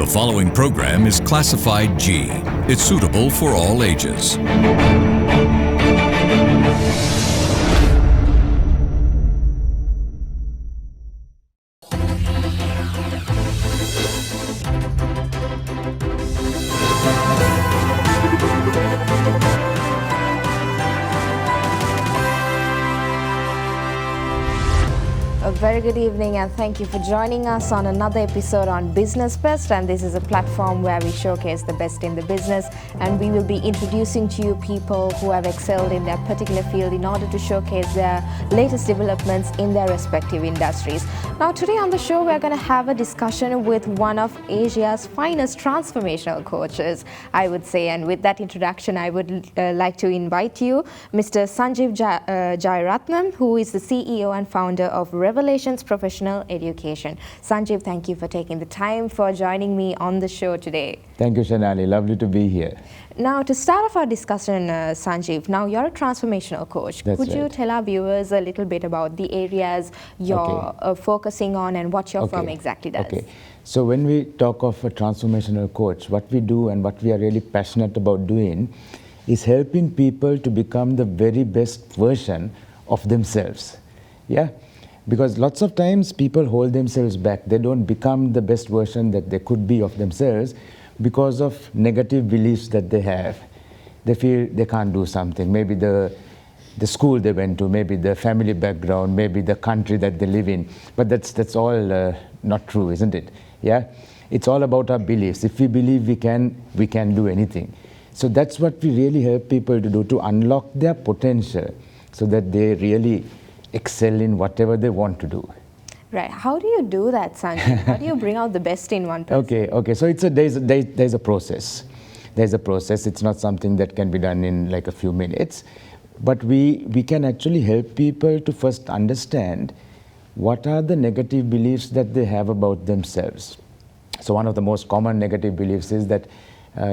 following program is classified G. It's suitable for all ages. A very good evening and thank you for joining us on another episode on Business Best, and this is a platform where we showcase the best in the business, and we will be introducing to you people who have excelled in their particular field in order to showcase their latest developments in their respective industries. Now today on the show we're going to have a discussion with one of Asia's finest transformational coaches, I would say, and with that introduction I would like to invite you Mr. Sanjeev Jayaratnam, who is the CEO and founder of Revelations Professional Education. Sanjeev, thank you for taking the time for joining me on the show today. Thank you, Shanali. Lovely to be here. Now, to start off our discussion, Sanjeev, now you're a transformational coach. That's Could you right. tell our viewers a little bit about the areas you're focusing on and what your firm exactly does? Okay. So when we talk of a transformational coach, what we do and what we are really passionate about doing is helping people to become the very best version of themselves. Yeah? Because lots of times people hold themselves back. They don't become the best version that they could be of themselves because of negative beliefs that they have. They feel they can't do something. Maybe the school they went to, maybe the family background, maybe the country that they live in. But that's all not true, isn't it? Yeah? It's all about our beliefs. If we believe we can do anything. So that's what we really help people to do, to unlock their potential so that they really excel in whatever they want to do. Right. How do you do that, Sanjeev? How do you bring out the best in one person? Okay. So there's a process. There's a process. It's not something that can be done in like a few minutes. But we can actually help people to first understand what are the negative beliefs that they have about themselves. So one of the most common negative beliefs is that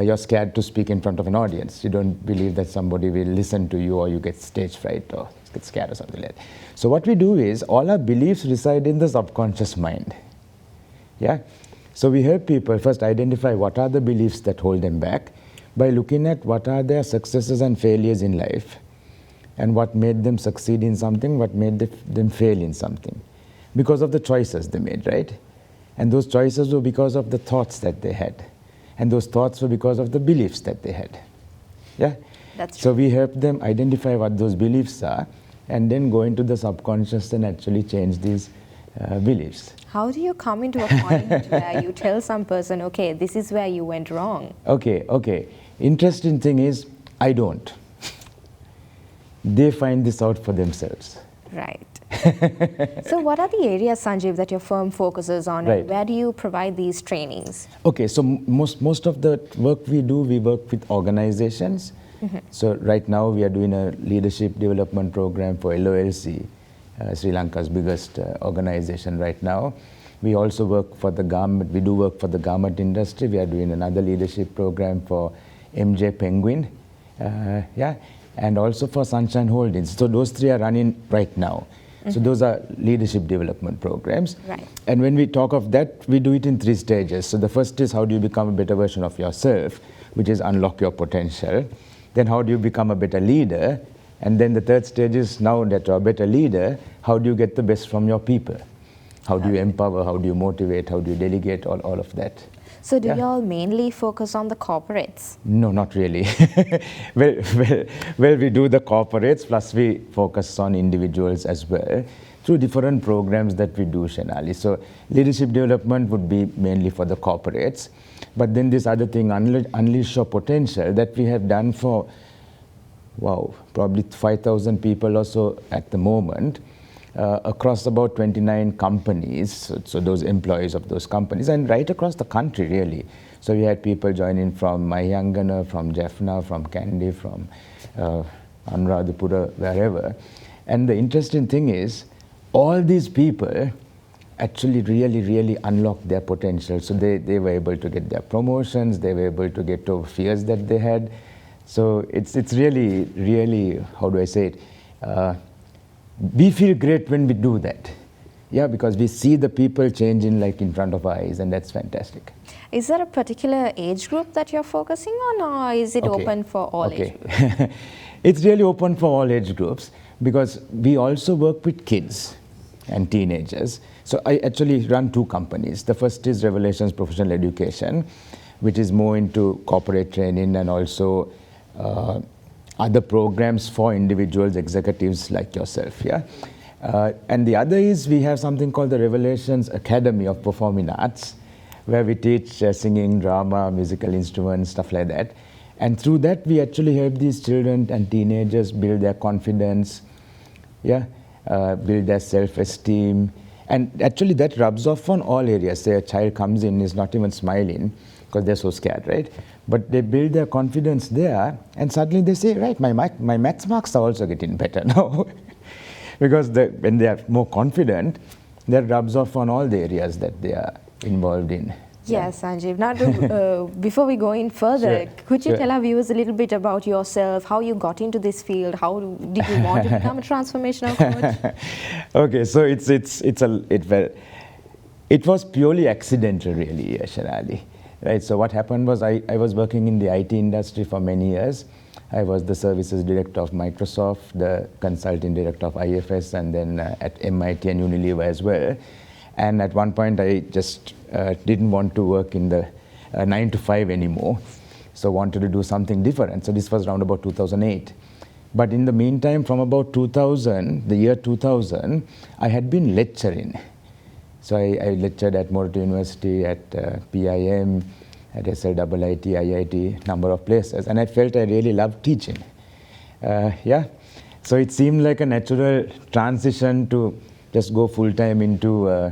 you're scared to speak in front of an audience. You don't believe that somebody will listen to you, or you get stage fright or get scared or something like that. So what we do is, all our beliefs reside in the subconscious mind. Yeah? So we help people first identify what are the beliefs that hold them back by looking at what are their successes and failures in life, and what made them succeed in something, what made them fail in something. Because of the choices they made, right? And those choices were because of the thoughts that they had. And those thoughts were because of the beliefs that they had. Yeah? That's true. So we help them identify what those beliefs are and then go into the subconscious and actually change these beliefs. How do you come into a point where you tell some person, okay, this is where you went wrong? Okay. Interesting thing is, I don't. They find this out for themselves. Right. So what are the areas, Sanjeev, that your firm focuses on, Right. and where do you provide these trainings? Okay, so most of the work we do, we work with organizations. So right now we are doing a leadership development program for LOLC, Sri Lanka's biggest organization right now. We also work for the garment, we do work for the garment industry. We are doing another leadership program for MJ Penguin, and also for Sunshine Holdings. So those three are running right now. So those are leadership development programs. Right. And when we talk of that, we do it in 3 stages. So the first is, how do you become a better version of yourself, which is unlock your potential. Then how do you become a better leader? And then the third stage is, now that you're a better leader, how do you get the best from your people? How do you empower? How do you motivate? How do you delegate? All of that. So do you all mainly focus on the corporates? No, not really. well, we do the corporates, plus we focus on individuals as well through different programs that we do, Shanali. So leadership development would be mainly for the corporates. But then this other thing, unleash your potential, that we have done for, probably 5,000 people or so at the moment, across about 29 companies, so those employees of those companies, and right across the country, really. So we had people joining from Mahieash, from Jaffna, from Kandy, from Anuradhapura, wherever. And the interesting thing is, all these people actually really unlocked their potential. So they were able to get their promotions, they were able to get over fears that they had. So it's really, how do I say it? We feel great when we do that. Yeah, because we see the people changing like in front of our eyes, and that's fantastic. Is there a particular age group that you're focusing on, or is it open for all age groups? It's really open for all age groups because we also work with kids and teenagers. So I actually run 2 companies. The first is Revelations Professional Education, which is more into corporate training and also other programs for individuals, executives like yourself. Yeah. And the other is we have something called the Revelations Academy of Performing Arts, where we teach singing, drama, musical instruments, stuff like that. And through that, we actually help these children and teenagers build their confidence, build their self-esteem. And actually, that rubs off on all areas. Say a child comes in, is not even smiling because they're so scared, right? But they build their confidence there, and suddenly they say, right, my maths marks are also getting better now. Because when they are more confident, that rubs off on all the areas that they are involved in. Yes, Sanjeev. Now, before we go in further, could you tell our viewers a little bit about yourself, how you got into this field, how did you want to become a transformational coach? Okay, so it was purely accidental, really, Shanali. Right. So what happened was I was working in the IT industry for many years. I was the services director of Microsoft, the consulting director of IFS, and then at MIT and Unilever as well. And at one point, I just didn't want to work in the 9 to 5 anymore, so wanted to do something different. So this was around about 2008. But in the meantime, from about 2000, the year 2000, I had been lecturing. So I lectured at Moretti University, at PIM, at SLIIT, IIT, number of places, and I felt I really loved teaching. So it seemed like a natural transition to just go full-time into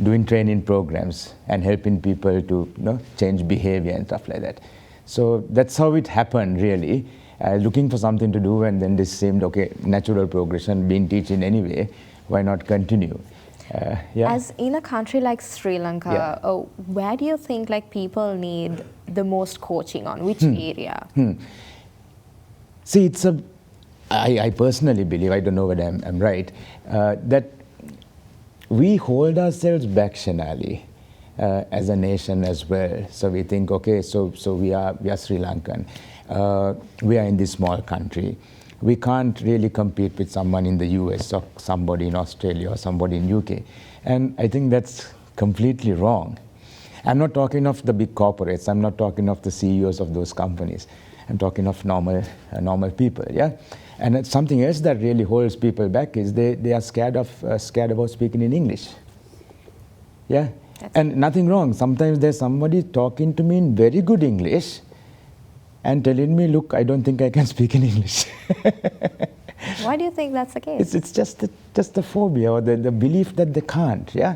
doing training programs and helping people to change behavior and stuff like that. So that's how it happened, really. Looking for something to do, and then this seemed, okay, natural progression, been teaching anyway, why not continue? As in a country like Sri Lanka, where do you think like people need the most coaching on? Which area? See, I personally believe, I don't know whether I'm right, that we hold ourselves back, Shanali, as a nation as well. So we think, okay, so we are Sri Lankan. We are in this small country. We can't really compete with someone in the US or somebody in Australia or somebody in UK. And I think that's completely wrong. I'm not talking of the big corporates. I'm not talking of the CEOs of those companies. I'm talking of normal people, yeah? And it's something else that really holds people back is they are scared about speaking in English. Yeah? And nothing wrong. Sometimes there's somebody talking to me in very good English and telling me, look, I don't think I can speak in English. Why do you think that's the case? It's just the phobia or the belief that they can't, yeah?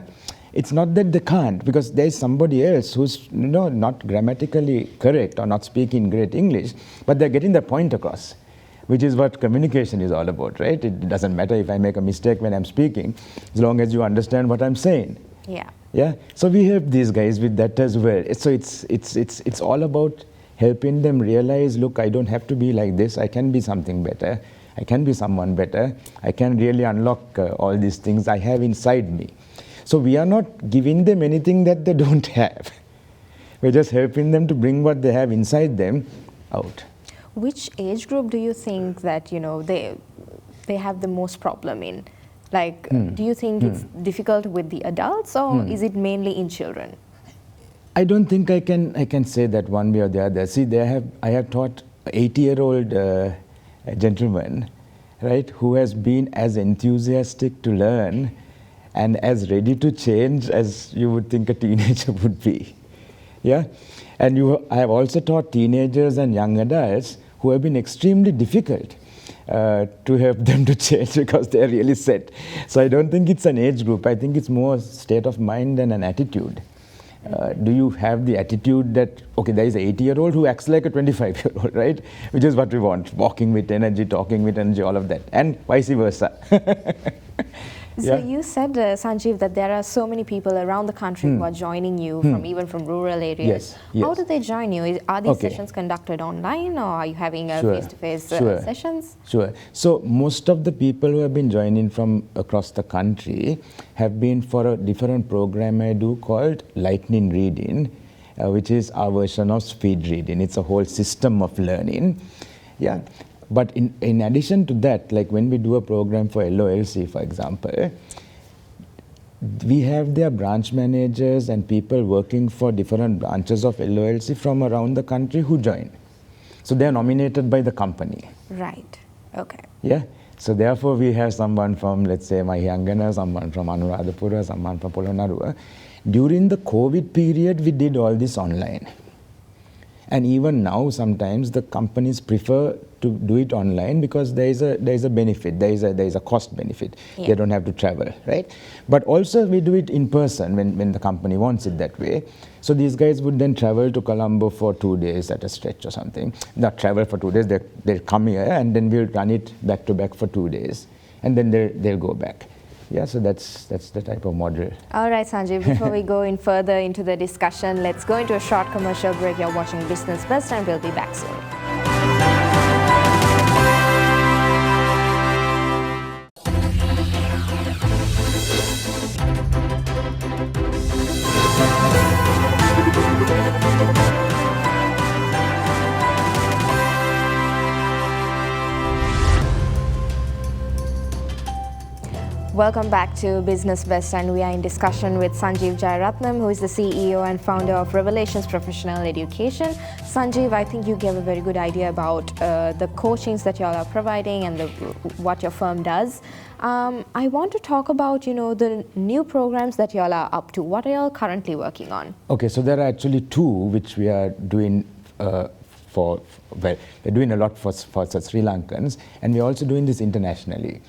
It's not that they can't, because there's somebody else who's not grammatically correct or not speaking great English, but they're getting the point across, which is what communication is all about, right? It doesn't matter if I make a mistake when I'm speaking, as long as you understand what I'm saying. Yeah? So we help these guys with that as well. So it's all about helping them realize, look, I don't have to be like this. I can be something better. I can be someone better. I can really unlock all these things I have inside me. So we are not giving them anything that they don't have. We're just helping them to bring what they have inside them out. Which age group do you think that they have the most problem in? Like, do you think it's difficult with the adults, or is it mainly in children? I don't think I can say that one way or the other. See, I have taught an 80-year-old gentleman, right, who has been as enthusiastic to learn and as ready to change as you would think a teenager would be. Yeah? And I have also taught teenagers and young adults who have been extremely difficult to help them to change because they're really set. So I don't think it's an age group. I think it's more a state of mind and an attitude. Do you have the attitude that, okay, there is an 80-year-old who acts like a 25-year-old, right? Which is what we want, walking with energy, talking with energy, all of that, and vice versa. So you said, Sanjeev, that there are so many people around the country who are joining you from even from rural areas. Yes, yes. How do they join you? Are these sessions conducted online, or are you having face-to-face sessions? Sure. So most of the people who have been joining from across the country have been for a different program I do called Lightning Reading, which is our version of speed reading. It's a whole system of learning. Yeah. But in addition to that, like when we do a program for LOLC, for example, we have their branch managers and people working for different branches of LOLC from around the country who join. So they are nominated by the company. Right. Okay. Yeah. So therefore we have someone from, let's say, Mahieash, someone from Anuradhapura, someone from Polonnaruwa. During the COVID period, we did all this online. And even now, sometimes the companies prefer to do it online because there is a benefit, there is a cost benefit. Yeah. They don't have to travel, right? But also we do it in person when the company wants it that way. So these guys would then travel to Colombo for 2 days at a stretch or something. Not travel for 2 days, they'll come here and then we'll run it back to back for 2 days. And then they'll go back. Yeah, so that's the type of model. All right, Sanjeev, before we go in further into the discussion, let's go into a short commercial break. You're watching Business Best and we'll be back soon. Welcome back to Business Best, and we are in discussion with Sanjeev Jayaratnam, who is the CEO and founder of Revelations Professional Education. Sanjeev, I think you gave a very good idea about the coachings that you all are providing and what your firm does. I want to talk about, the new programs that you all are up to. What are you all currently working on? Okay, so there are actually two which we are doing we're doing a lot for Sri Lankans, and we're also doing this internationally.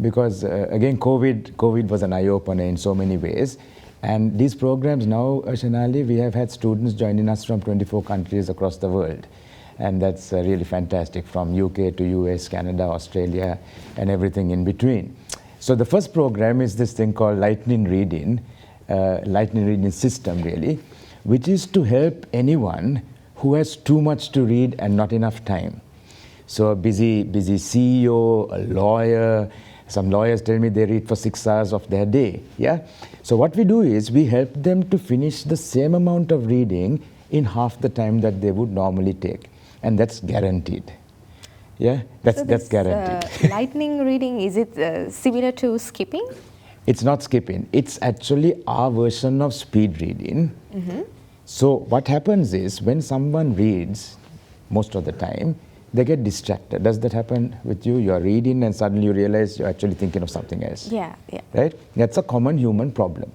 Because again, COVID was an eye-opener in so many ways. And these programs now, Shanali, we have had students joining us from 24 countries across the world. And that's really fantastic, from UK to US, Canada, Australia, and everything in between. So the first program is this thing called Lightning Reading system really, which is to help anyone who has too much to read and not enough time. So a busy CEO, a lawyer. Some lawyers tell me they read for 6 hours of their day, yeah? So what we do is we help them to finish the same amount of reading in half the time that they would normally take. And that's guaranteed. Yeah, that's guaranteed. Lightning reading, is it similar to skipping? It's not skipping. It's actually our version of speed reading. Mm-hmm. So what happens is when someone reads, most of the time, they get distracted. Does that happen with you? You're reading and suddenly you realize you're actually thinking of something else. Yeah. Right? That's a common human problem.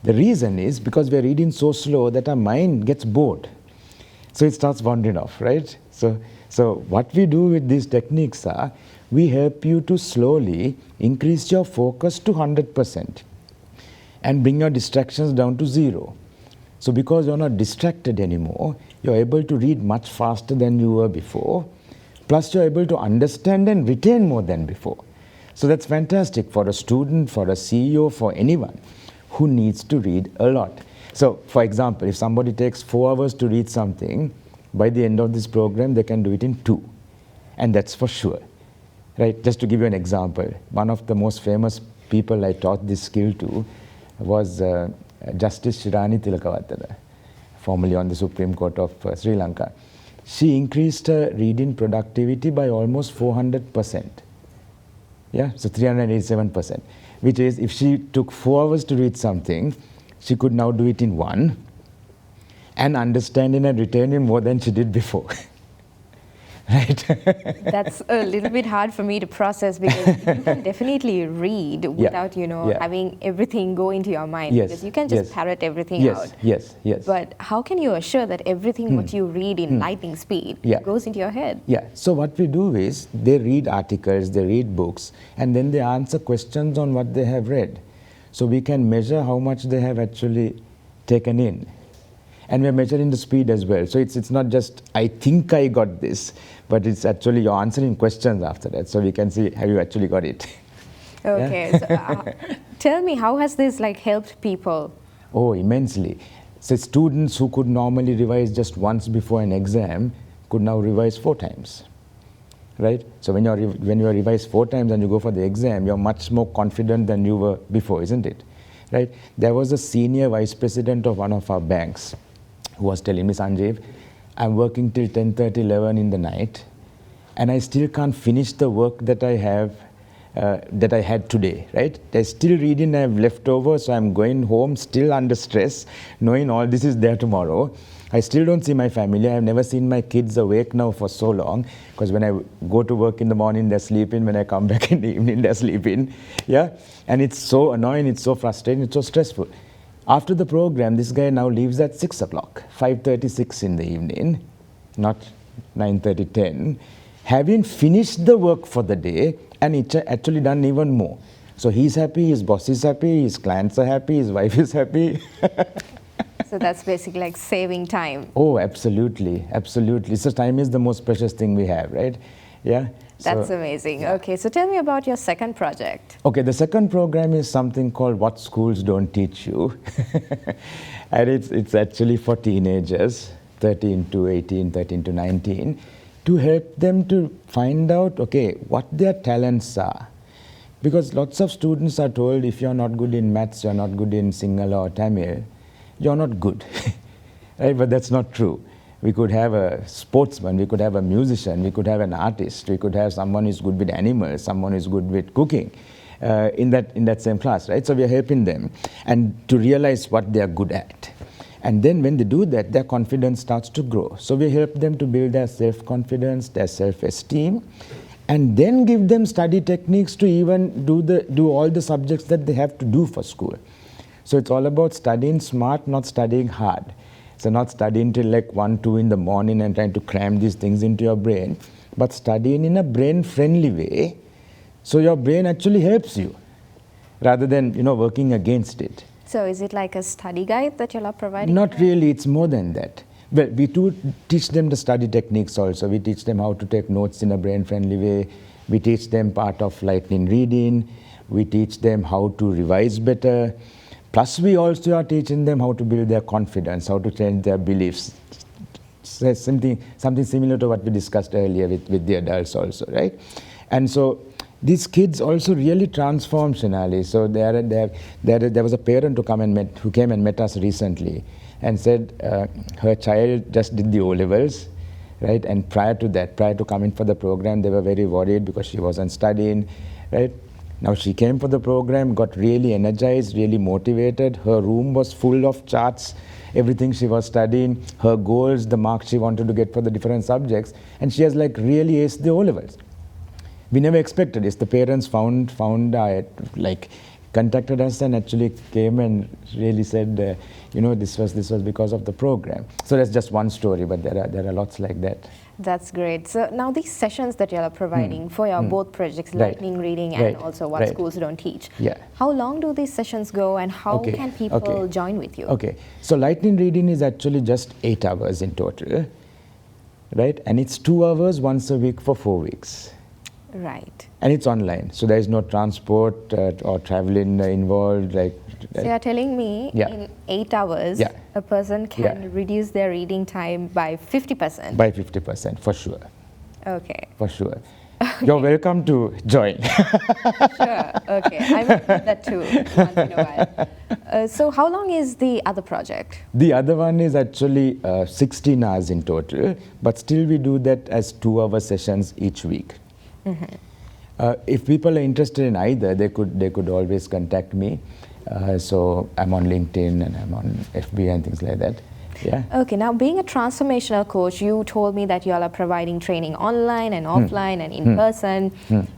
The reason is because we're reading so slow that our mind gets bored. So it starts wandering off, right? So what we do with these techniques are, we help you to slowly increase your focus to 100% and bring your distractions down to 0. So because you're not distracted anymore, you're able to read much faster than you were before. Plus, you're able to understand and retain more than before. So that's fantastic for a student, for a CEO, for anyone who needs to read a lot. So, for example, if somebody takes 4 hours to read something, by the end of this program, they can do it in 2. And that's for sure. Right? Just to give you an example, one of the most famous people I taught this skill to was Justice Shirani Tilakavattara, formerly on the Supreme Court of Sri Lanka. She increased her reading productivity by almost 400%. Yeah, so 387%. Which is, if she took 4 hours to read something, she could now do it in 1 and understanding and retaining more than she did before. Right? That's a little bit hard for me to process, because you can definitely read without, having everything go into your mind. Yes. Because you can just parrot everything out. Yes. But how can you assure that everything what you read in lightning speed goes into your head? Yeah. So what we do is they read articles, they read books, and then they answer questions on what they have read. So we can measure how much they have actually taken in. And we're measuring the speed as well. So it's not just, I think I got this, but it's actually you're answering questions after that. So we can see, have you actually got it? Okay. So, Tell me, how has this like helped people? Oh, immensely. So students who could normally revise just once before an exam could now revise 4 times, right? So when you revise 4 times and you go for the exam, you're much more confident than you were before, isn't it? Right? There was a senior vice president of one of our banks who was telling me, Sanjeev, I'm working till 10:30, 11 in the night, and I still can't finish the work that I have, that I had today, right? There's still reading I have left over, so I'm going home still under stress, knowing all this is there tomorrow. I still don't see my family. I've never seen my kids awake now for so long, because when I go to work in the morning, they're sleeping. When I come back in the evening, they're sleeping. Yeah? And it's so annoying, it's so frustrating, it's so stressful. After the program, this guy now leaves at 6 o'clock, 5:36 in the evening, not 9:30, 10, having finished the work for the day, and it's actually done even more. So he's happy, his boss is happy, his clients are happy, his wife is happy. So that's basically like saving time. Oh, absolutely, absolutely. So time is the most precious thing we have, right? Yeah. That's amazing. Yeah. Okay, so tell me about your second project. Okay, the second program is something called What Schools Don't Teach You. And it's actually for teenagers, 13 to 18, 13 to 19, to help them to find out, okay, what their talents are. Because lots of students are told, if you're not good in maths, you're not good in Sinhala or Tamil, you're not good. Right? But that's not true. We could have a sportsman, we could have a musician, we could have an artist, we could have someone who's good with animals, someone who's good with cooking in that same class, right? So we are helping them and to realize what they are good at. And then when they do that, their confidence starts to grow. So we help them to build their self-confidence, their self-esteem, and then give them study techniques to even do all the subjects that they have to do for school. So it's all about studying smart, not studying hard. So not studying till like 1, 2 in the morning and trying to cram these things into your brain, but studying in a brain-friendly way, so your brain actually helps you, rather than working against it. So is it like a study guide that you're providing? Not really, it's more than that. Well, we do teach them the study techniques also. We teach them how to take notes in a brain-friendly way. We teach them part of lightning reading. We teach them how to revise better. Plus, we also are teaching them how to build their confidence, how to change their beliefs. So something similar to what we discussed earlier with the adults also, right? And so these kids also really transform, Shinali. So there was a parent who came and met us recently and said her child just did the O-levels, right? And prior to coming for the program, they were very worried because she wasn't studying, right? Now she came for the program, got really energized, really motivated. Her room was full of charts, everything she was studying, her goals, the marks she wanted to get for the different subjects, and she has like really aced the O-levels. We never expected this. The parents found contacted us and actually came and really said, this was because of the program. So that's just one story, but there are lots like that. That's great. So now these sessions that you are providing for your both projects, lightning reading and also what schools don't teach. Yeah. How long do these sessions go, and how can people join with you? Okay. So lightning reading is actually just 8 hours in total, right? And it's 2 hours once a week for 4 weeks. Right. And it's online, so there is no transport or traveling involved. So you're telling me in 8 hours, a person can reduce their reading time by 50%? By 50%, for sure. Okay. For sure. You're welcome to join. Sure, okay. I will do that too once in a while. So how long is the other project? The other one is actually 16 hours in total, but still we do that as 2-hour sessions each week. Mm-hmm. If people are interested in either, they could always contact me. So I'm on LinkedIn and I'm on FB and things like that. Yeah. Okay, now being a transformational coach, you told me that you all are providing training online and offline and in person.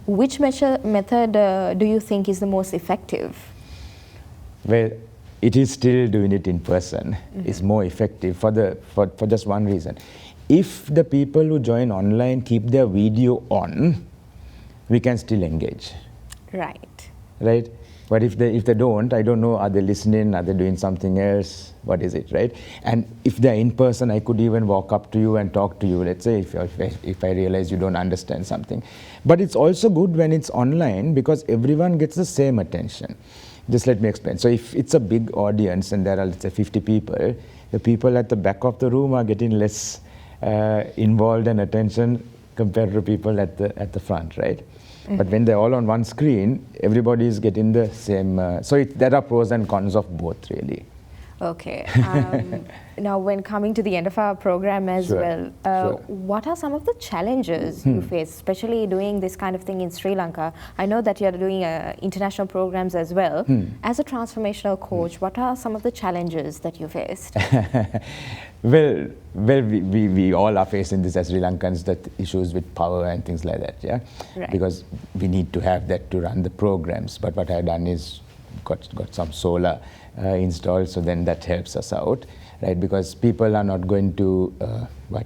Which method do you think is the most effective? Well, it is still doing it in person. It's more effective for just one reason. If the people who join online keep their video on, we can still engage. Right. Right? But if they don't, I don't know, are they listening, are they doing something else, what is it, right? And if they're in person, I could even walk up to you and talk to you, let's say, if I realize you don't understand something. But it's also good when it's online, because everyone gets the same attention. Just let me explain. So if it's a big audience and there are, let's say, 50 people, the people at the back of the room are getting less involved and attention compared to people at the front, right? But when they're all on one screen, everybody is getting the same. There are pros and cons of both, really. Okay. Now, when coming to the end of our program as well, what are some of the challenges you face, especially doing this kind of thing in Sri Lanka? I know that you're doing international programs as well. As a transformational coach, what are some of the challenges that you faced? Well, we all are facing this as Sri Lankans, that issues with power and things like that, yeah? Right. Because we need to have that to run the programs. But what I've done is got some solar installed, so then that helps us out, right? Because people are not going to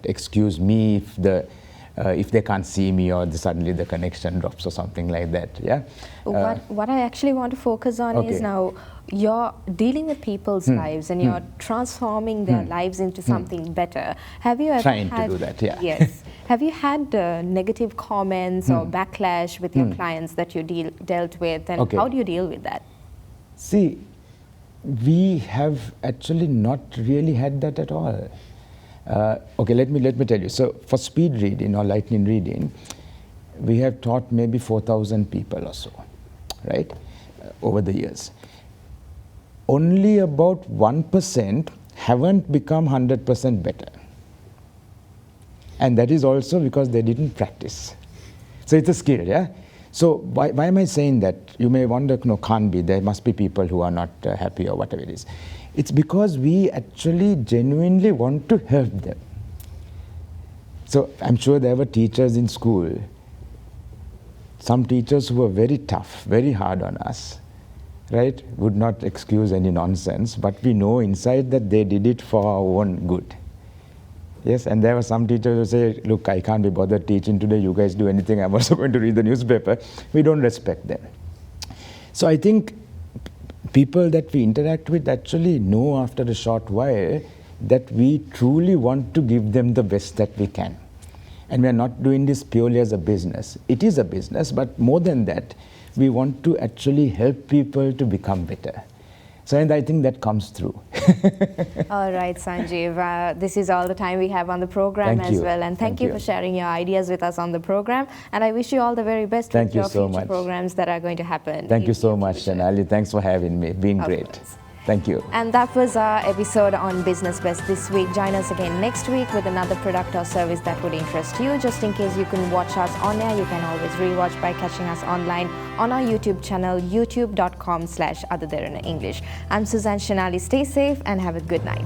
excuse me if they can't see me or suddenly the connection drops or something like that, yeah? What I actually want to focus on is now you're dealing with people's lives and you're transforming their lives into something better. Have you ever trying to do that, yeah. Yes. Have you had negative comments or backlash with your clients that you dealt with, and how do you deal with that? See, we have actually not really had that at all. Okay, let me tell you. So for speed reading or lightning reading, we have taught maybe 4,000 people or so, right, over the years. Only about 1% haven't become 100% better. And that is also because they didn't practice. So it's a skill, yeah? So why am I saying that? You may wonder, no, can't be. There must be people who are not happy or whatever it is. It's because we actually genuinely want to help them. So I'm sure there were teachers in school, some teachers who were very tough, very hard on us, right? Would not excuse any nonsense, but we know inside that they did it for our own good. Yes, and there were some teachers who say, look, I can't be bothered teaching today, you guys do anything, I'm also going to read the newspaper. We don't respect them. So I think people that we interact with actually know after a short while that we truly want to give them the best that we can. And we are not doing this purely as a business. It is a business, but more than that, we want to actually help people to become better. So and I think that comes through. All right, Sanjeev. This is all the time we have on the program as well. And thank you for sharing your ideas with us on the program. And I wish you all the very best with your future programs that are going to happen. Thank you so much, Shanali. Thanks for having me. Been great. Thank you. And that was our episode on Business Best this week. Join us again next week with another product or service that would interest you. Just in case you couldn't watch us on air, you can always rewatch by catching us online on our YouTube channel, youtube.com/Derana English. I'm Suzanne Shanali. Stay safe and have a good night.